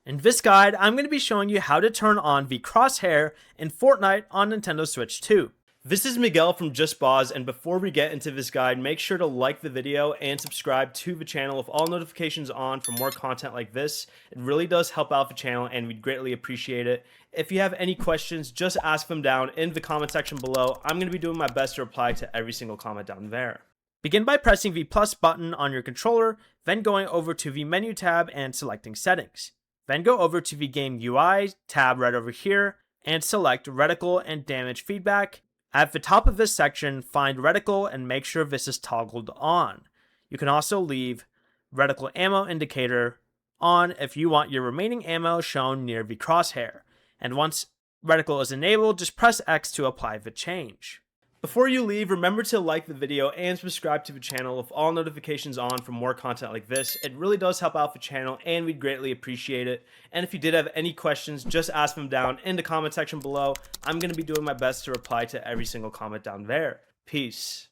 In this guide, I'm going to be showing you how to turn on the Crosshair in Fortnite on Nintendo Switch 2. This is Miguel from Just Boz, and before we get into this guide, make sure to like the video and subscribe to the channel with all notifications on for more content like this. It really does help out the channel and we'd greatly appreciate it. If you have any questions, just ask them down in the comment section below. I'm going to be doing my best to reply to every single comment down there. Begin by pressing the plus button on your controller, then going over to the menu tab and selecting settings. Then go over to the game UI tab right over here and select reticle and damage feedback. At the top of this section, find reticle and make sure this is toggled on. You can also leave reticle ammo indicator on if you want your remaining ammo shown near the crosshair. And once reticle is enabled, just press X to apply the change. Before you leave, remember to like the video and subscribe to the channel with all notifications on for more content like this. It really does help out the channel and we'd greatly appreciate it. And if you did have any questions, just ask them down in the comment section below. I'm going to be doing my best to reply to every single comment down there. Peace.